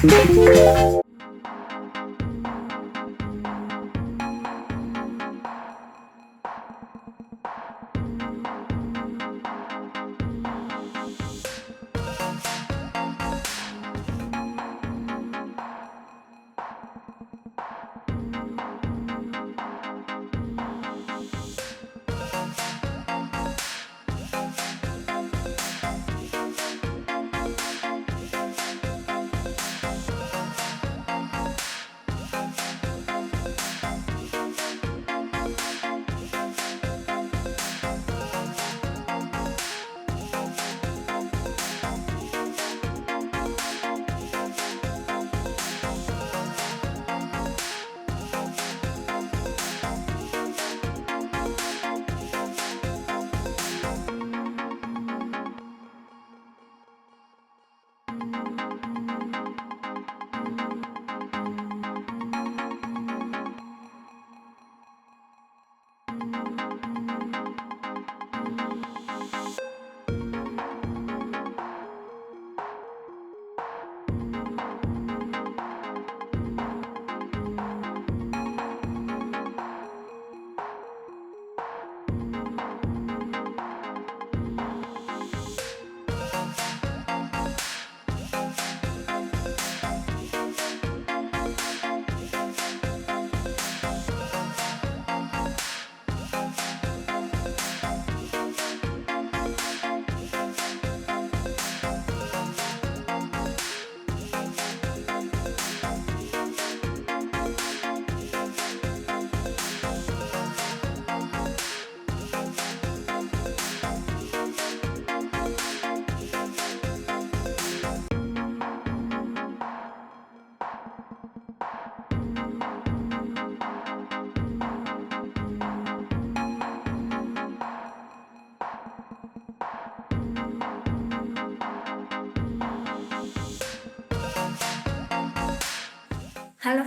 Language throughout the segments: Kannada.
Hello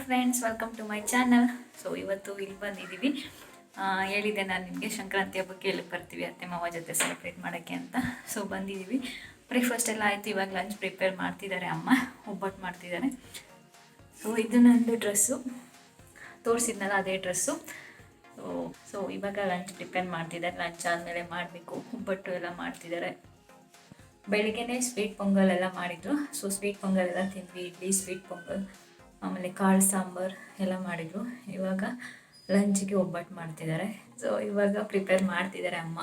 friends, welcome to my channel. So ಇವತ್ತು ಇಲ್ಲಿ ಬಂದಿದ್ದೀವಿ. ಹೇಳಿದೆ ನಾನು ನಿಮಗೆ ಸಂಕ್ರಾಂತಿ ಹಬ್ಬಕ್ಕೆ ಇಲ್ಲಿ ಬರ್ತೀವಿ ಅತ್ತೆ ಮಾವ ಜೊತೆ ಸೆಲೆಬ್ರೇಟ್ ಮಾಡೋಕ್ಕೆ ಅಂತ. ಸೊ ಬಂದಿದ್ದೀವಿ. ಬ್ರೇಕ್ಫಾಸ್ಟ್ ಎಲ್ಲ ಆಯಿತು. ಇವಾಗ ಲಂಚ್ ಪ್ರಿಪೇರ್ ಮಾಡ್ತಿದ್ದಾರೆ ಅಮ್ಮ, ಒಬ್ಬಟ್ಟು ಮಾಡ್ತಿದ್ದಾರೆ. ಸೊ ಇದು ನಂದು ಡ್ರೆಸ್ಸು, ತೋರಿಸಿದ್ನಲ್ಲ ಅದೇ ಡ್ರೆಸ್ಸು. ಸೊ ಇವಾಗ ಲಂಚ್ ಪ್ರಿಪೇರ್ ಮಾಡ್ತಿದ್ದಾರೆ. ಲಂಚ್ ಆದಮೇಲೆ ಮಾಡಬೇಕು. ಒಬ್ಬಟ್ಟು ಎಲ್ಲ ಮಾಡ್ತಿದ್ದಾರೆ. ಬೆಳಿಗ್ಗೆನೇ ಸ್ವೀಟ್ ಪೊಂಗಲ್ ಎಲ್ಲ ಮಾಡಿದರು. ಸೊ ಸ್ವೀಟ್ ಪೊಂಗಲ್ ಎಲ್ಲ ತಿಂದ್ವಿ. ಇಡ್ಲಿ, ಸ್ವೀಟ್ ಪೊಂಗಲ್, ಆಮೇಲೆ ಕಾಳು ಸಾಂಬಾರು ಎಲ್ಲ ಮಾಡಿದರು. ಇವಾಗ ಲಂಚ್ಗೆ ಒಬ್ಬಟ್ಟು ಮಾಡ್ತಿದ್ದಾರೆ. ಸೊ ಇವಾಗ ಪ್ರಿಪೇರ್ ಮಾಡ್ತಿದ್ದಾರೆ ಅಮ್ಮ.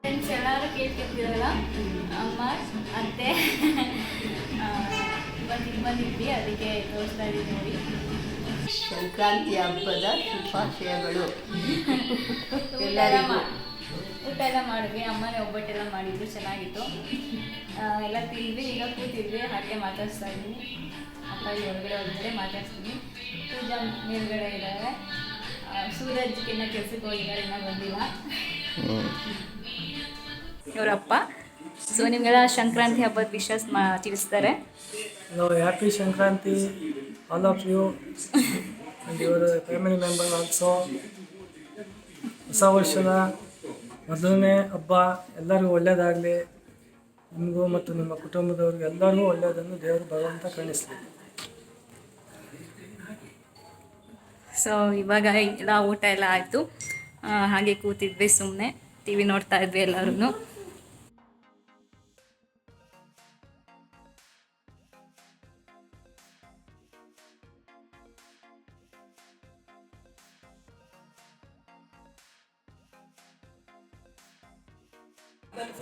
ಫ್ರೆಂಡ್ಸ್ ಎಲ್ಲರೂ ಕೇಳ್ತಿರ್ತೀರಲ್ಲ, ಅಮ್ಮ ಅತ್ತೆ ಬಂದಿದ್ವಿ, ಅದಕ್ಕೆ ತೋರಿಸ್ತಾ ಇದ್ದೀವಿ ನೋಡಿ. ಸಂಕ್ರಾಂತಿ ಹಬ್ಬದ ಶುಭಾಶಯಗಳು ಎಲ್ಲರಿಗೂ. ಊಟ ಎಲ್ಲ ಮಾಡಿದ್ವಿ. ಅಮ್ಮನೇ ಒಬ್ಬಟ್ಟೆಲ್ಲ ಮಾಡಿದ್ರು, ಚೆನ್ನಾಗಿತ್ತು. ಎಲ್ಲ ತಿಂದ್ವಿ. ಈಗ ಕೂತಿದ್ವಿ, ಹಾಗೆ ಮಾತಾಡ್ಸ್ತಾ ಇದ್ದೀನಿ. ಅಪ್ಪ ಹೊರಗಡೆ ಮಾತಾಡ್ಸ್ತೀನಿ. ಪೂಜಾ ಮೇಲ್ಗಡೆ ಇದ್ದಾರೆ. ಸೂರಜ್ಗಿನ್ನ ಕೆಲಸಕ್ಕೆ ಹೋಗಿದ್ದಾರೆ, ಇನ್ನೂ ಬಂದಿಲ್ಲ ಇವರಪ್ಪ. ಸೊ ನಿಮಗೆಲ್ಲ ಸಂಕ್ರಾಂತಿ ಹಬ್ಬದ ವಿಶಸ್ ತಿಳಿಸ್ತಾರೆ. Hello, happy Sankranti all of you and your family member also. ಹೊಸ ವರ್ಷದ ಮೊದಲನೇ ಹಬ್ಬ ಎಲ್ಲರಿಗೂ ಒಳ್ಳೆಯದಾಗಲಿ. ನಿಮಗೂ ಮತ್ತು ನಿಮ್ಮ ಕುಟುಂಬದವ್ರಿಗೆ ಎಲ್ಲರಿಗೂ ಒಳ್ಳೆಯದನ್ನು ದೇವರು ಭಗವಂತ ಕಾಣಿಸ್ಲಿ. ಸೊ ಇವಾಗ ಎಲ್ಲ ಊಟ ಎಲ್ಲ ಆಯಿತು. ಹಾಗೆ ಕೂತಿದ್ವಿ, ಸುಮ್ಮನೆ ಟಿ ವಿ ನೋಡ್ತಾ ಇದ್ವಿ ಎಲ್ಲರೂ.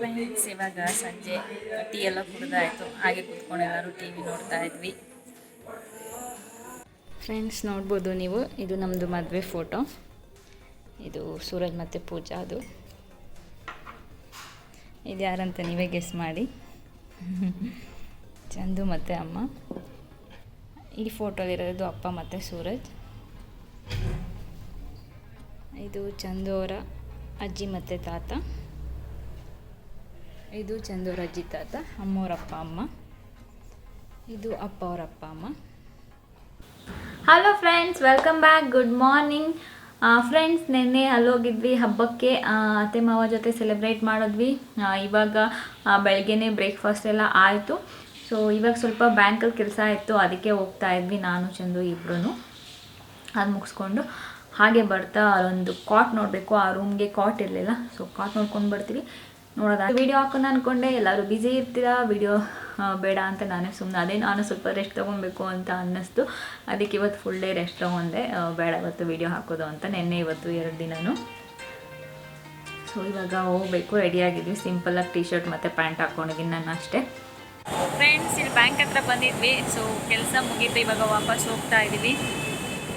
ಫ್ರೆಂಡ್ಸ್ ಇವಾಗ ಸಂಜೆ ಟೀ ಎಲ್ಲ ಕುಡಿದಾಯಿತು. ಹಾಗೆ ಕೂತ್ಕೊಂಡು ಎಲ್ಲರೂ ಟಿ ವಿ ನೋಡ್ತಾ ಇದ್ವಿ. ಫ್ರೆಂಡ್ಸ್ ನೋಡ್ಬೋದು ನೀವು, ಇದು ನಮ್ಮದು ಮದುವೆ ಫೋಟೋ. ಇದು ಸೂರಜ್ ಮತ್ತು ಪೂಜಾ. ಅದು ಇದು ಯಾರಂತ ನೀವೇ ಗೆಸ್ ಮಾಡಿ. ಚಂದು ಮತ್ತು ಅಮ್ಮ. ಈ ಫೋಟೋಲಿರೋದು ಅಪ್ಪ ಮತ್ತು ಸೂರಜ್. ಇದು ಚಂದು ಅವರ ಅಜ್ಜಿ ಮತ್ತು ತಾತ. ಇದು ಚಂದೂರ ಅಜ್ಜಿ ತಾತ, ಅಮ್ಮವ್ರಪ್ಪ ಅಮ್ಮ. ಇದು ಅಪ್ಪ ಅವರಪ್ಪ ಅಮ್ಮ. Hello friends, welcome back. Good morning. Friends ನೆನ್ನೆ ಅಲ್ಲೋಗಿದ್ವಿ ಹಬ್ಬಕ್ಕೆ, ಅತ್ತೆ ಮಾವ ಜೊತೆ ಸೆಲೆಬ್ರೇಟ್ ಮಾಡಿದ್ವಿ. ಇವಾಗ ಬೆಳಗ್ಗೆನೇ ಬ್ರೇಕ್ಫಾಸ್ಟ್ ಎಲ್ಲ ಆಯಿತು. ಸೊ ಇವಾಗ ಸ್ವಲ್ಪ ಬ್ಯಾಂಕಲ್ಲಿ ಕೆಲಸ ಇತ್ತು, ಅದಕ್ಕೆ ಹೋಗ್ತಾ ಇದ್ವಿ ನಾನು ಚಂದು ಇಬ್ಬರೂ. ಅದು ಮುಗಿಸ್ಕೊಂಡು ಹಾಗೆ ಬರ್ತಾ ಒಂದು ಕಾಟ್ ನೋಡಬೇಕು, ಆ ರೂಮ್ಗೆ ಕಾಟ್ ಇರಲಿಲ್ಲ. ಸೊ ಕಾಟ್ ನೋಡ್ಕೊಂಡು ಬರ್ತೀವಿ. ನೋಡೋದ ವೀಡಿಯೋ ಹಾಕೋಣ ಅಂದ್ಕೊಂಡೆ, ಎಲ್ಲರೂ ಬ್ಯುಸಿ ಇರ್ತೀರಾ, ವೀಡಿಯೋ ಬೇಡ ಅಂತ ನಾನೇ ಸುಮ್ಮನೆ ನಾನು ಸ್ವಲ್ಪ ರೆಸ್ಟ್ ತೊಗೊಬೇಕು ಅಂತ ಅನ್ನಿಸ್ತು. ಅದಕ್ಕೆ ಇವತ್ತು ಫುಲ್ ಡೇ ರೆಸ್ಟ್ ತೊಗೊಂಡೆ, ಬೇಡ ಇವತ್ತು ವೀಡಿಯೋ ಹಾಕೋದು ಅಂತ. ನೆನ್ನೆ ಇವತ್ತು 2 ದಿನವೂ. ಸೊ ಇವಾಗ ಹೋಗಬೇಕು, ರೆಡಿಯಾಗಿದ್ವಿ. ಸಿಂಪಲಾಗಿ ಟೀ ಶರ್ಟ್ ಮತ್ತು ಪ್ಯಾಂಟ್ ಹಾಕ್ಕೊಂಡಿದ್ದೀನಿ ನಾನು ಅಷ್ಟೇ. ಫ್ರೆಂಡ್ಸ್ ಇಲ್ಲಿ ಬ್ಯಾಂಕ್ ಹತ್ರ ಬಂದಿದ್ವಿ. ಸೊ ಕೆಲಸ ಮುಗೀತು, ಇವಾಗ ವಾಪಸ್ ಹೋಗ್ತಾ ಇದ್ದೀವಿ.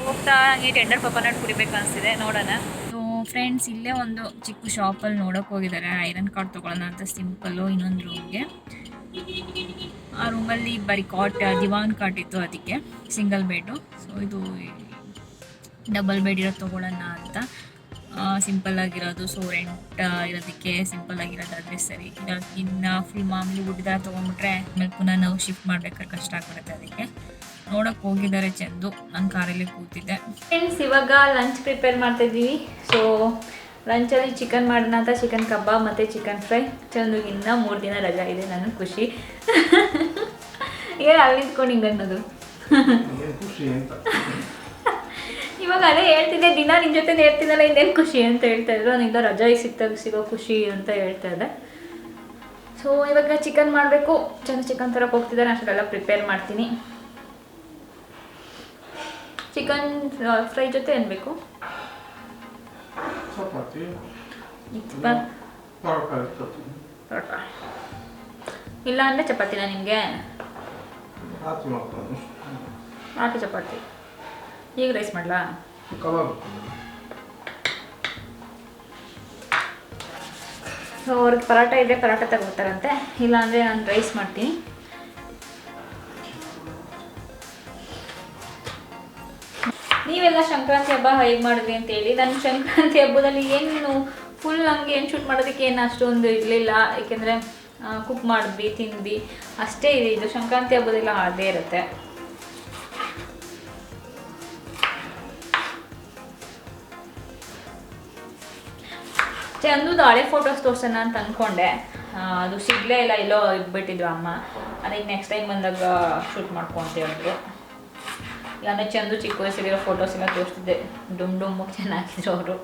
ಹೋಗ್ತಾ ಹಂಗೆ ಟೆಂಡರ್ ಕೊಕೊನಟ್ ಕುಡಿಬೇಕು ಅನಿಸ್ತಿದೆ, ನೋಡೋಣ. ಸೊ ಫ್ರೆಂಡ್ಸ್ ಇಲ್ಲೇ ಒಂದು ಚಿಕ್ಕ ಶಾಪಲ್ಲಿ ನೋಡೋಕೆ ಹೋಗಿದ್ದಾರೆ, ಐರನ್ ಕಾರ್ಡ್ ತೊಗೊಳ್ಳೋಣ ಅಂತ ಸಿಂಪಲ್ಲು ಇನ್ನೊಂದು ರೂಮ್ಗೆ. ಆ ರೂಮಲ್ಲಿ ಬರೀ ದಿವಾನ್ ಕಾಟ್ ಇತ್ತು, ಅದಕ್ಕೆ ಸಿಂಗಲ್ ಬೆಡ್ಡು. ಸೊ ಇದು ಡಬಲ್ ಬೆಡ್ ಇರೋದು ತೊಗೊಳ್ಳೋಣ ಅಂತ, ಸಿಂಪಲ್ಲಾಗಿರೋದು. ಸೊ ರೆಂಟ್ ಇರೋದಕ್ಕೆ ಸಿಂಪಲ್ಲಾಗಿರೋದಾದರೆ ಸರಿ, ಇನ್ನು ಫುಲ್ ಮಾಮೂಲಿ ವುಡ್ದಾರ ತೊಗೊಂಡ್ಬಿಟ್ರೆ ಆಮೇಲೆ ಪುನಃ ನಾವು ಶಿಫ್ಟ್ ಮಾಡ್ಬೇಕಾದ್ರೆ ಕಷ್ಟ ಆಗ್ಬಿಡುತ್ತೆ. ಅದಕ್ಕೆ ನೋಡೋಕೆ ಹೋಗಿದ್ದಾರೆ ಚಂದು, ನಾನು ಕಾರಲ್ಲಿ ಕೂತಿದ್ದೆ. ಫ್ರೆಂಡ್ಸ್ ಇವಾಗ ಲಂಚ್ ಪ್ರಿಪೇರ್ ಮಾಡ್ತಾಯಿದ್ದೀವಿ. ಸೊ ಲಂಚಲ್ಲಿ ಚಿಕನ್ ಮಾಡೋಣ ಅಂತ, ಚಿಕನ್ ಕಬಾಬ್ ಮತ್ತು ಚಿಕನ್ ಫ್ರೈ. ಚಂದುಗೆ ಇನ್ನೂ 3 ದಿನ ರಜಾ ಇದೆ, ನನಗೆ ಖುಷಿ. ಏನು ಅಲ್ಲಿ ನಿಂತ್ಕೊಂಡು ಹಿಂಗೆ ಅನ್ನೋದು ಇವಾಗ ಅದೇ ಹೇಳ್ತಿದ್ದೆ, ದಿನ ನಿನ್ನ ಜೊತೆ ಹೇಳ್ತಿದ್ದಲ್ಲ ಇನ್ನೇನು ಖುಷಿ ಅಂತ ಹೇಳ್ತಾ ಇದ್ರು. ನಿಂದ ರಜಾ ಸಿಕ್ತಾಗ ಸಿಗೋ ಖುಷಿ ಅಂತ ಹೇಳ್ತಾ ಇದ್ದೆ. ಸೊ ಇವಾಗ ಚಿಕನ್ ಮಾಡಬೇಕು, ಚಿಕನ್ ತರಕ್ಕೆ ಹೋಗ್ತಿದ್ದಾರೆ, ಅಷ್ಟೆಲ್ಲ ಪ್ರಿಪೇರ್ ಮಾಡ್ತೀನಿ. ಚಿಕನ್ ಫ್ರೈ ಜೊತೆ ಏನು ಬೇಕು? ಪರೋಟ ಇಲ್ಲ ಅಂದರೆ ಚಪಾತಿನ ನಿಮಗೆ? ನಾಟಿ ಚಪಾತಿ. ಈಗ ರೈಸ್ ಮಾಡಲಾ? ಸೊ ಅವ್ರಿಗೆ ಪರೋಟ ಇದ್ದರೆ ಪರೋಟ ತಗೋತಾರಂತೆ, ಇಲ್ಲಾಂದರೆ ನಾನು ರೈಸ್ ಮಾಡ್ತೀನಿ. ನೀವೆಲ್ಲ ಸಂಕ್ರಾಂತಿ ಹಬ್ಬ ಹೇಗೆ ಮಾಡಿದ್ರಿ ಅಂತೇಳಿ. ನಾನು ಸಂಕ್ರಾಂತಿ ಹಬ್ಬದಲ್ಲಿ ಏನು ಫುಲ್ ನಮಗೆ ಏನು ಶೂಟ್ ಮಾಡೋದಕ್ಕೆ ಏನು ಅಷ್ಟೊಂದು ಇರಲಿಲ್ಲ, ಏಕೆಂದರೆ ಕುಕ್ ಮಾಡಿದ್ವಿ, ತಿಂದ್ವಿ ಅಷ್ಟೇ ಇದೆ. ಇದು ಸಂಕ್ರಾಂತಿ ಹಬ್ಬದೆಲ್ಲ ಅದೇ ಇರುತ್ತೆ. ಚಂದುದು ಹಳೆ ಫೋಟೋಸ್ ತೋರ್ಸೋಣ ಅಂತ ಅಂದ್ಕೊಂಡೆ, ಅದು ಸಿಗಲೇ ಇಲ್ಲ, ಎಲ್ಲೋ ಇಟ್ಬಿಟ್ಟಿದ್ರು ಅಮ್ಮ. ಅದಕ್ಕೆ ನೆಕ್ಸ್ಟ್ ಟೈಮ್ ಬಂದಾಗ ಶೂಟ್ ಮಾಡ್ಕೊಂತ ಹೇಳಿದ್ರು. ಇಲ್ಲಾಂದರೆ ಚಂದು ಚಿಕ್ಕ ವಯಸ್ಸಲ್ಲಿರೋ ಫೋಟೋಸ್ ಎಲ್ಲ ತೋರಿಸ್ತಿದ್ದೆ, ಡುಮ್ ಚೆನ್ನಾಗಿದ್ರು ಅವರು.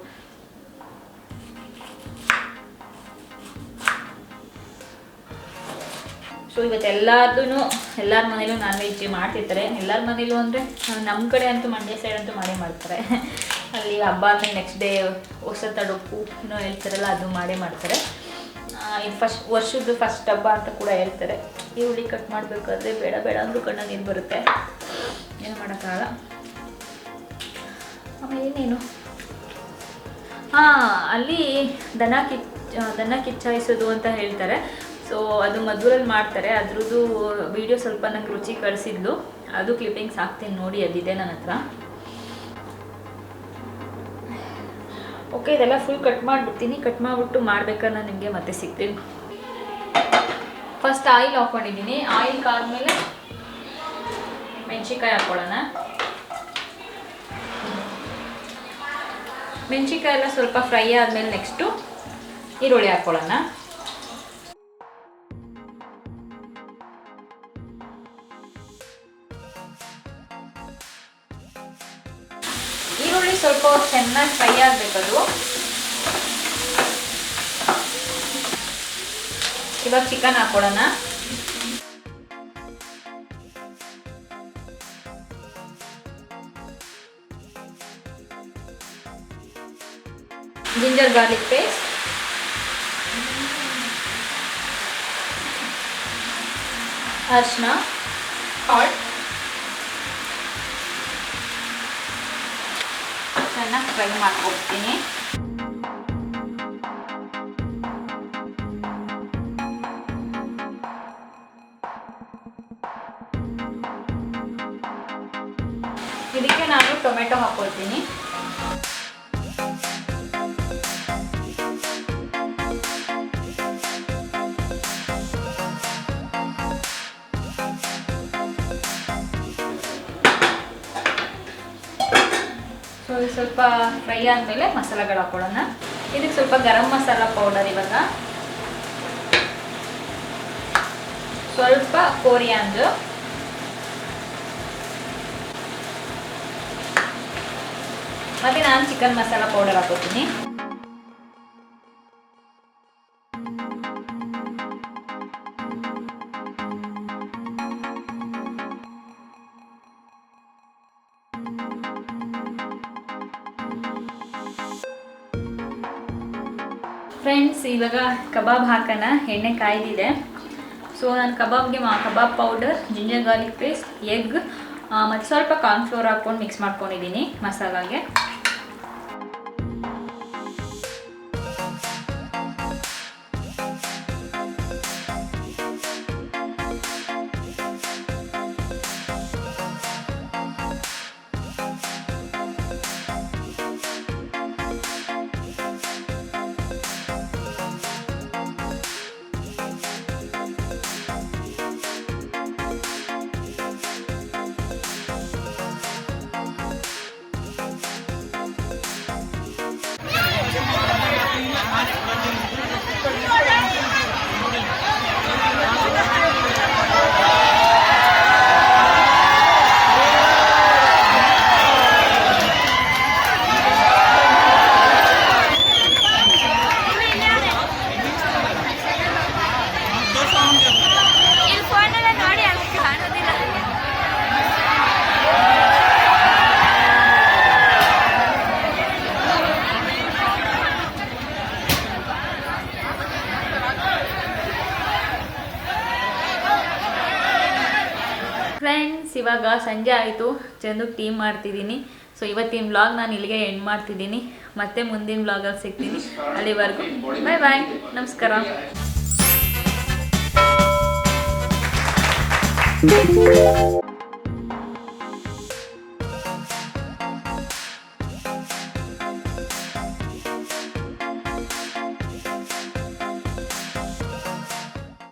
ಸೊ ಇವತ್ತು ಎಲ್ಲರ ಮನೇಲೂ ನಾನ್ ವೆಜ್ ಮಾಡ್ತಿರ್ತಾರೆ. ಎಲ್ಲರ ಮನೇಲೂ ಅಂದರೆ ನಮ್ಮ ಕಡೆ ಅಂತೂ ಮಂಡ್ಯ ಸೈಡ್ ಅಂತೂ ಮಾಡೇ ಮಾಡ್ತಾರೆ. ಅಲ್ಲಿ ಹಬ್ಬ ಆದಮೇಲೆ ನೆಕ್ಸ್ಟ್ ಡೇ ಹೊಸ ತಡಪ್ಪು ಏನೋ ಹೇಳ್ತಾರಲ್ಲ, ಅದು ಮಾಡೇ ಮಾಡ್ತಾರೆ. ಇದು ವರ್ಷದ ಫಸ್ಟ್ ಹಬ್ಬ ಅಂತ ಕೂಡ ಹೇಳ್ತಾರೆ. ಈರುಳ್ಳಿ ಕಟ್ ಮಾಡಬೇಕಾದ್ರೆ ಬೇಡ ಅಂದರೂ ಕಣ್ಣ ನೀರು ಬರುತ್ತೆ, ಏನು ಮಾಡೋಕ್ಕಾಗಲ್ಲ. ಆಮೇಲೆ ಏನೇನು ಅಲ್ಲಿ ದನ ಕಿಚ್ಚಾಯಿಸೋದು ಅಂತ ಹೇಳ್ತಾರೆ. ಸೊ ಅದು ಮಧುರಲ್ಲಿ ಮಾಡ್ತಾರೆ, ಅದ್ರದ್ದು ವಿಡಿಯೋ ಸ್ವಲ್ಪ ನಂಗೆ ರುಚಿ ಕಳಿಸಿದ್ಲು, ಅದು ಕ್ಲಿಪ್ಪಿಂಗ್ಸ್ ಹಾಕ್ತೀನಿ ನೋಡಿ, ಅದಿದೆ ನನ್ನ ಹತ್ರ. ಓಕೆ, ಇದೆಲ್ಲ ಫುಲ್ ಕಟ್ ಮಾಡಿಬಿಡ್ತೀನಿ. ಕಟ್ ಮಾಡಿಬಿಟ್ಟು ಮಾಡ್ಬೇಕಾದ್ರೆ ನಾನು ನಿಮಗೆ ಮತ್ತೆ ಸಿಗ್ತೀನಿ. ಫಸ್ಟ್ ಆಯಿಲ್ ಹಾಕ್ಕೊಂಡಿದ್ದೀನಿ. ಆಯಿಲ್ ಕಾದ್ಮೇಲೆ ಮೆಣಸಿನ್ಕಾಯಿ ಹಾಕ್ಕೊಳ್ಳೋಣ. ಮೆಣಸಿನ್ಕಾಯಿ ಎಲ್ಲ ಸ್ವಲ್ಪ ಫ್ರೈ ಆದಮೇಲೆ ನೆಕ್ಸ್ಟು ಈರುಳ್ಳಿ ಹಾಕ್ಕೊಳ್ಳೋಣ. ಈರುಳ್ಳಿ ಸ್ವಲ್ಪ ಚೆನ್ನಾಗಿ ಫ್ರೈ ಆಗಬೇಕದು. ಇವಾಗ ಚಿಕನ್ ಹಾಕ್ಕೊಳ್ಳೋಣ. ಜಿಂಜರ್ ಗಾರ್ಲಿಕ್ ಪೇಸ್ಟ್, ಅರಿಶಿನ, ಸಾಲ್ಟ್, ಚೆನ್ನಾಗಿ ಫ್ರೈ ಮಾಡ್ಕೊಡ್ತೀನಿ. ಇದಕ್ಕೆ ನಾನು ಟೊಮೆಟೊ ಹಾಕ್ಕೊಳ್ತೀನಿ. ಸೊ ಸ್ವಲ್ಪ ಫ್ರೈ ಆದಮೇಲೆ ಮಸಾಲೆಗಳು ಹಾಕೊಳ್ಳೋಣ. ಇದಕ್ಕೆ ಸ್ವಲ್ಪ ಗರಂ ಮಸಾಲ ಪೌಡರ್, ಇವಾಗ ಸ್ವಲ್ಪ ಕೋರಿಯಾಂಡರ್, ಮತ್ತು ನಾನು ಚಿಕನ್ ಮಸಾಲ ಪೌಡರ್ ಹಾಕೋತೀನಿ. ಫ್ರೆಂಡ್ಸ್, ಇವಾಗ ಕಬಾಬ್ ಹಾಕೋಣ. ಎಣ್ಣೆ ಕಾಯ್ದಿದೆ. ಸೊ ನಾನು ಕಬಾಬ್ಗೆ ಕಬಾಬ್ powder, ginger garlic paste, egg ಮತ್ತು ಸ್ವಲ್ಪ ಕಾರ್ನ್ಫ್ಲೋರ್ ಹಾಕ್ಕೊಂಡು ಮಿಕ್ಸ್ ಮಾಡ್ಕೊಂಡಿದ್ದೀನಿ ಮಸಾಲಾಗೆ. ಫ್ರೆಂಡ್ಸ್, ಇವಾಗ ಸಂಜೆ ಆಯಿತು. ಚಂದಕ್ಕೆ ಟೀ ಮಾಡ್ತಿದ್ದೀನಿ. ಸೊ ಇವತ್ತಿನ ವ್ಲಾಗ್ ನಾನು ಇಲ್ಲಿಗೆ ಎಂಡ್ ಮಾಡ್ತಿದ್ದೀನಿ. ಮತ್ತೆ ಮುಂದಿನ ವ್ಲಾಗಲ್ಲಿ ಸಿಗ್ತೀನಿ. ಅಲ್ಲಿವರೆಗೂ ಬಾಯ್ ಬಾಯ್, ನಮಸ್ಕಾರ.